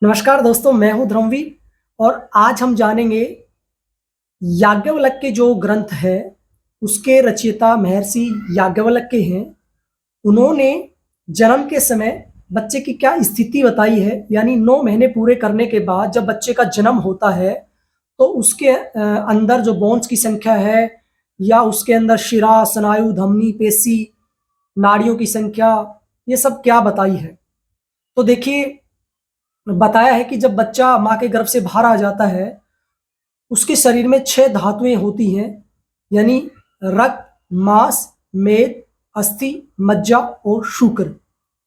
नमस्कार दोस्तों, मैं हूं ध्रुवी और आज हम जानेंगे याज्ञवल्क्य जो ग्रंथ है उसके रचयिता महर्षि याज्ञवल्क्य हैं। उन्होंने जन्म के समय बच्चे की क्या स्थिति बताई है, यानी 9 महीने पूरे करने के बाद जब बच्चे का जन्म होता है तो उसके अंदर जो बोन्स की संख्या है या उसके अंदर शिरा, स्नायु, धमनी, पेशी, नाड़ियों की संख्या, ये सब क्या बताई है। तो देखिए, बताया है कि जब बच्चा माँ के गर्भ से बाहर आ जाता है उसके शरीर में 6 धातुएं होती हैं, यानी रक्त, मांस, मेद, अस्थि, मज्जा और शुक्र।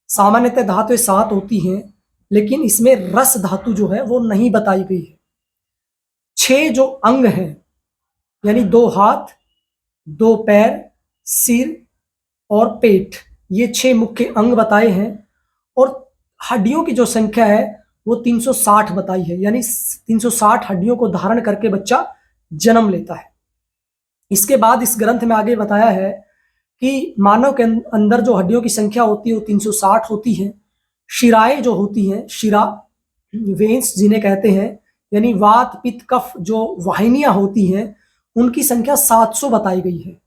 सामान्यतः धातुएं 7 होती हैं, लेकिन इसमें रस धातु जो है वो नहीं बताई गई है। 6 जो अंग हैं, यानी 2 हाथ, 2 पैर, सिर और पेट, ये 6 मुख्य अंग बताए हैं। और हड्डियों की जो संख्या है वो 360 बताई है, यानी 360 हड्डियों को धारण करके बच्चा जन्म लेता है। इसके बाद इस ग्रंथ में आगे बताया है कि मानव के अंदर जो हड्डियों की संख्या होती है वो 360 होती है। शिराएं जो होती हैं, शिरा, वेन्स जिन्हें कहते हैं, यानी वात, पित्त, कफ जो वाहिनियां होती हैं, उनकी संख्या 700 बताई गई है।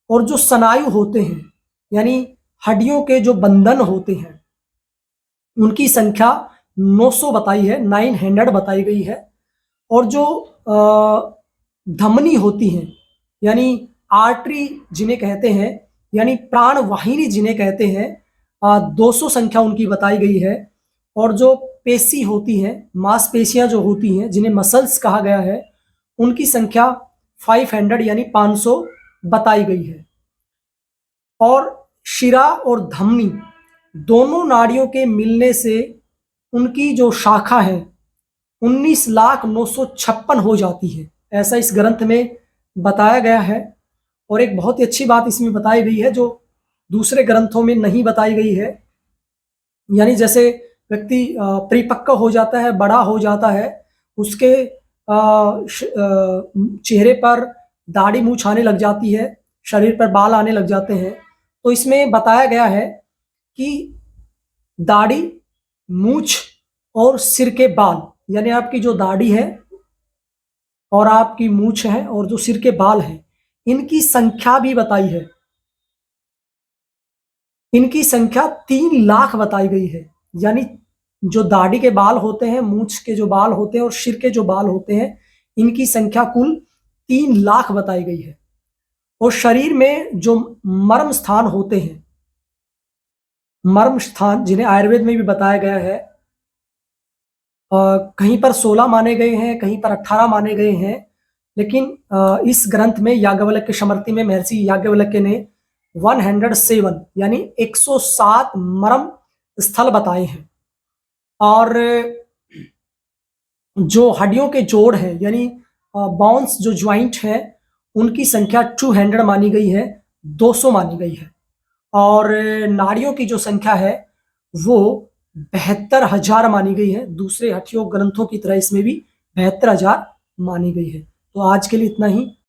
और जो स्नायु होते हैं, यानी हड्डियों के जो बंधन होते हैं, उनकी संख्या 900 बताई है, 900 बताई गई है। और जो धमनी होती हैं, यानी आर्टरी जिन्हें कहते हैं, यानी प्राण वाहिनी जिन्हें कहते हैं, 200 संख्या उनकी बताई गई है। और जो पेशी होती हैं, मांसपेशियां जो होती हैं जिन्हें मसल्स कहा गया है, उनकी संख्या 500 यानी 500 बताई गई है। और शिरा और धमनी दोनों नाड़ियों के मिलने से उनकी जो शाखा है 19,956 हो जाती है, ऐसा इस ग्रंथ में बताया गया है। और एक बहुत ही अच्छी बात इसमें बताई गई है जो दूसरे ग्रंथों में नहीं बताई गई है, यानी जैसे व्यक्ति परिपक्व हो जाता है, बड़ा हो जाता है, उसके चेहरे पर दाढ़ी मूछ आने लग जाती है, शरीर पर बाल आने लग जाते हैं। तो इसमें बताया गया है कि दाढ़ी, मूछ और सिर के बाल, यानी आपकी जो दाढ़ी है और आपकी मूछ है और जो सिर के बाल हैं, इनकी संख्या भी बताई है। इनकी संख्या 3 लाख बताई गई है, यानी जो दाढ़ी के बाल होते हैं, मूछ के जो बाल होते हैं और सिर के जो बाल होते हैं, इनकी संख्या कुल 3 लाख बताई गई है। और शरीर में जो मर्म स्थान होते हैं, मर्म स्थान जिन्हें आयुर्वेद में भी बताया गया है, कहीं पर 16 माने गए हैं, कहीं पर 18 माने गए हैं, लेकिन इस ग्रंथ में याज्ञवल्क्य स्मृति में महर्षि याज्ञवल्क्य ने 107 यानी 107 मर्म स्थल बताए हैं। और जो हड्डियों के जोड़ हैं, यानी बोन्स जो ज्वाइंट है, उनकी संख्या 200 मानी गई है, 200 मानी गई है। और नाड़ियों की जो संख्या है वो 72,000 मानी गई है। दूसरे हठयोग ग्रंथों की तरह इसमें भी 72,000 मानी गई है। तो आज के लिए इतना ही।